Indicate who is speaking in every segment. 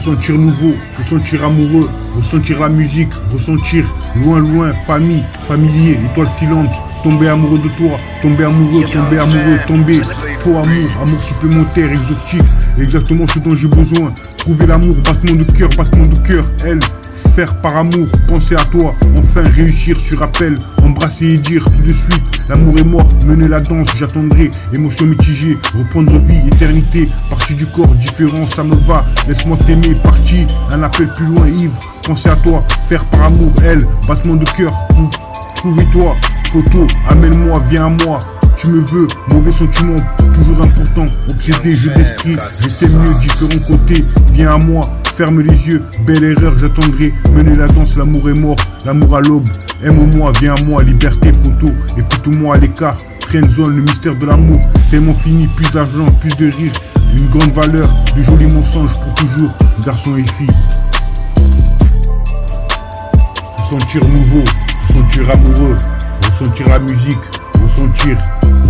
Speaker 1: sentir nouveau, se sentir amoureux, ressentir la musique, ressentir loin, loin, famille, familier, étoile filante, tomber amoureux de toi, tomber amoureux, tomber, faux amour, amour supplémentaire, exotique, exactement ce dont j'ai besoin, trouver l'amour, battement de cœur, elle, faire par amour, penser à toi, enfin réussir sur appel, embrasser et dire tout de suite, l'amour est mort, mener la danse, j'attendrai, émotion mitigée, reprendre vie, éternité, partie du corps, différent, ça me va, laisse-moi t'aimer, partie, un appel plus loin, ivre, penser à toi, faire par amour, elle, battement de cœur, trouve-toi, photo, amène-moi, viens à moi, tu me veux, mauvais sentiment, toujours important, obsédé, jeu d'esprit, je t'aime mieux, différents côtés, viens à moi, ferme les yeux, belle erreur, j'attendrai, mener la danse, l'amour est mort, l'amour à l'aube, aime-moi, viens à moi, liberté, photo, écoute-moi à l'écart, friendzone, le mystère de l'amour, tellement fini, plus d'argent, plus de rire, une grande valeur, de jolis mensonges pour toujours, garçon et fille. Se sentir nouveau, se sentir amoureux, ressentir la musique, ressentir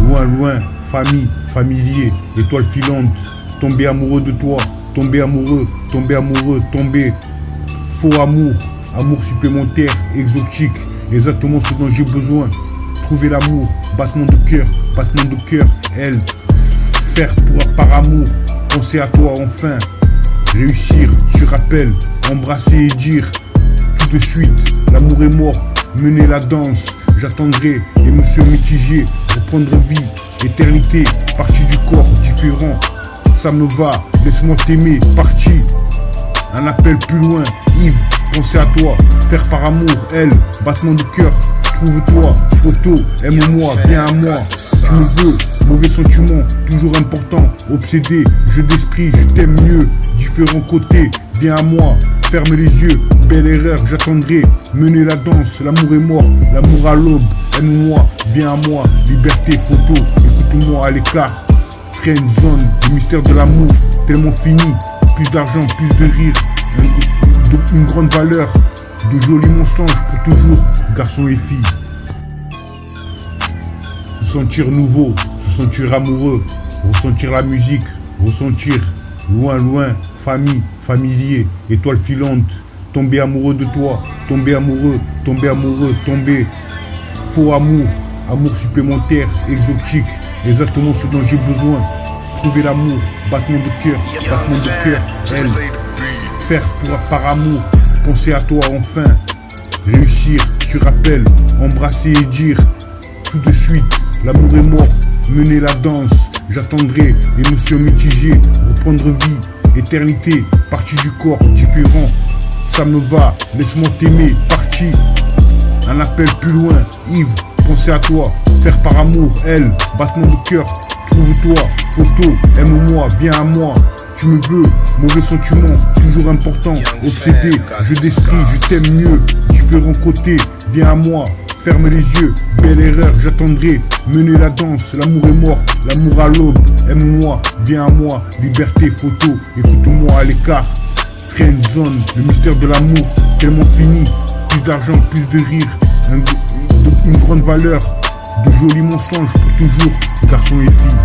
Speaker 1: loin, loin, famille, familier, étoile filante, tomber amoureux de toi, tomber amoureux, tomber, faux amour, amour supplémentaire, exotique, exactement ce dont j'ai besoin, trouver l'amour, battement de cœur, elle, faire par amour, penser à toi enfin, réussir sur appel, embrasser et dire, tout de suite, l'amour est mort, mener la danse, j'attendrai, émotion mitigée, reprendre vie, éternité, partie du corps, différent, ça me va, laisse-moi t'aimer, parti, un appel plus loin, Yves, penser à toi, faire par amour, elle, battement de cœur, trouve-toi, photo, aime-moi, viens à moi, tu me veux, mauvais sentiment, toujours important, obsédé, jeu d'esprit, je t'aime mieux, différents côtés, viens à moi, ferme les yeux, belle erreur, j'attendrai, mener la danse, l'amour est mort, l'amour à l'aube, aime-moi, viens à moi, liberté, photo, écoute-moi à l'écart, friendzone, le mystère de l'amour, tellement fini, plus d'argent, plus de rire, une grande valeur, de jolis mensonges pour toujours, garçon et fille. Se sentir nouveau, se sentir amoureux, ressentir la musique, ressentir loin, loin, famille, familier, étoile filante, tomber amoureux de toi, tomber amoureux, tomber, faux amour, amour supplémentaire, exotique, exactement ce dont j'ai besoin, trouver l'amour, battement de cœur, elle, faire par amour, penser à toi enfin, réussir sur appel, embrasser et dire, tout de suite, l'amour est mort, mener la danse, j'attendrai, émotion mitigée, reprendre vie, éternité, partie du corps, différent, ça me va, laisse-moi t'aimer, parti, un appel plus loin, Yves, penser à toi, faire par amour, elle, battement de cœur, trouve-toi, photo, aime-moi, viens à moi, tu me veux, mauvais sentiment, toujours important, obsédé, jeu d'esprit, je t'aime mieux, différents côtés, viens à moi, ferme les yeux, belle erreur, j'attendrai, mener la danse, l'amour est mort, l'amour à l'aube, aime-moi, viens à moi, liberté, photo, écoute-moi à l'écart, friendzone, le mystère de l'amour, tellement fini, plus d'argent, plus de rire, une grande valeur, de jolis mensonges pour toujours, garçon et fille.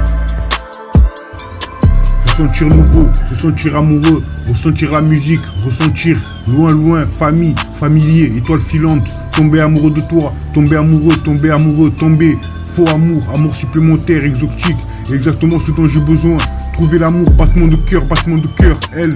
Speaker 1: Se sentir nouveau, se sentir amoureux, ressentir la musique, ressentir loin, loin, famille, familier, étoile filante, tomber amoureux de toi, tomber amoureux, tomber, faux amour, amour supplémentaire, exotique, exactement ce dont j'ai besoin, trouver l'amour, battement de cœur, elle,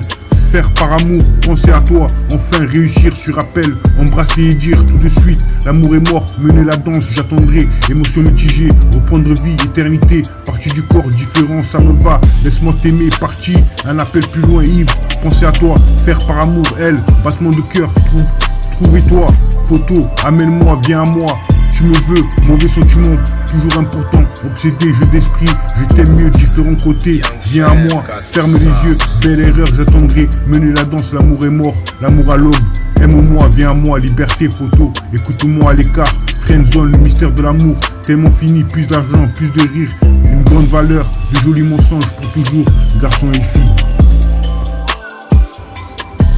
Speaker 1: faire par amour, penser à toi, enfin réussir sur appel, embrasser et dire tout de suite, l'amour est mort, mener la danse, j'attendrai, émotion mitigée, reprendre vie, éternité, partie du corps, différent, ça me va, laisse-moi t'aimer, parti, un appel plus loin, Yves, penser à toi, faire par amour, elle, battement de cœur, trouve-toi, photo, amène-moi, viens à moi, tu me veux, mauvais sentiment, toujours important, obsédé, jeu d'esprit, je t'aime mieux, différents côtés, viens à moi, ferme les yeux, belle erreur, j'attendrai, mener la danse, l'amour est mort, l'amour à l'aube, aime-moi, viens à moi, liberté, photo, écoute-moi à l'écart, friendzone, le mystère de l'amour, tellement fini, plus d'argent, plus de rire, une grande valeur, de jolis mensonges pour toujours, garçon et fille.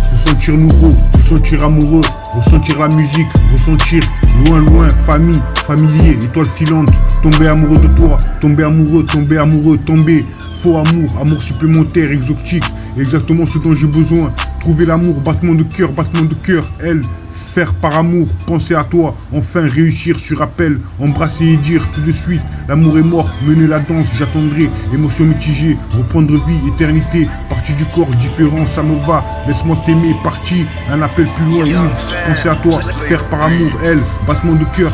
Speaker 1: Se sentir nouveau, se sentir amoureux, ressentir la musique, ressentir loin, loin, famille, familier, étoile filante, tomber amoureux de toi, tomber amoureux, tomber, faux amour, amour supplémentaire, exotique, exactement ce dont j'ai besoin, Trouver l'amour, battement de cœur, elle. Faire par amour, penser à toi, enfin réussir sur appel, embrasser et dire tout de suite, l'amour est mort, mener la danse, j'attendrai, émotion mitigée, reprendre vie, éternité, partie du corps, différent, ça me va, laisse-moi t'aimer, partie, un appel plus loin, penser à toi, faire par amour, elle, battement de cœur,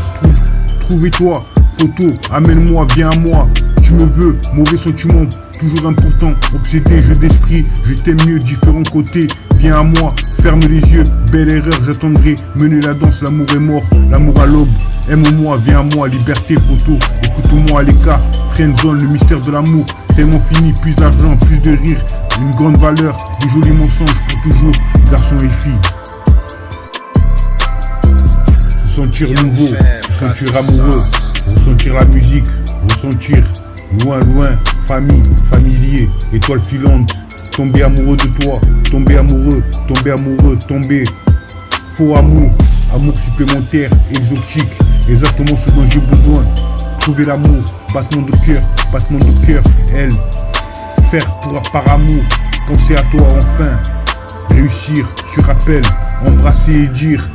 Speaker 1: trouvez-toi, photo, amène-moi, viens à moi, tu me veux, mauvais sentiment, toujours important, obsédé, jeu d'esprit, je t'aime mieux, différents côtés, viens à moi, ferme les yeux, belle erreur, j'attendrai, mener la danse, l'amour est mort, l'amour à l'aube, aime-moi, viens à moi, liberté, photo, écoute-moi à l'écart, friendzone, le mystère de l'amour, tellement fini, plus d'argent, plus de rire, une grande valeur, des jolis mensonges pour toujours, garçons et filles. Se sentir nouveau, se sentir amoureux, ressentir la musique, ressentir loin, famille, familier, étoile filante, tomber amoureux de toi, tomber amoureux, tomber faux amour, amour supplémentaire, exotique, exactement ce dont j'ai besoin, trouver l'amour, battement de cœur, elle, faire par amour, penser à toi enfin, réussir sur appel, embrasser et dire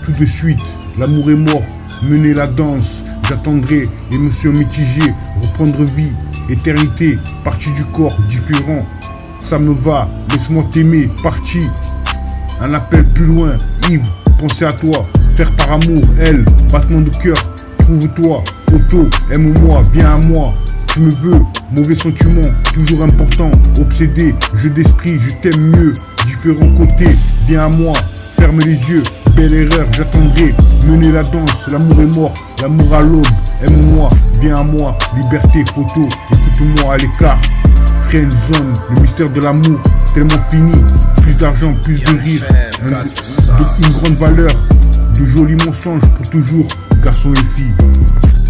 Speaker 1: tout de suite, l'amour est mort, mener la danse, j'attendrai, émotion mitigée, reprendre vie, éternité, partie du corps, différent, ça me va, laisse-moi t'aimer, partie, un appel plus loin, ivre, penser à toi, faire par amour, elle, battement de cœur, trouve-toi, photo, aime-moi, viens à moi, tu me veux, mauvais sentiment, toujours important, obsédé, jeu d'esprit, je t'aime mieux, différents côtés, viens à moi, ferme les yeux, belle erreur, j'attendrai, mener la danse, l'amour est mort, l'amour à l'aube, aime-moi, viens à moi, liberté, photo, écoute-moi à l'écart, friendzone, le mystère de l'amour, tellement fini, plus d'argent, plus de rire, une grande valeur, de jolis mensonges pour toujours, garçons et filles.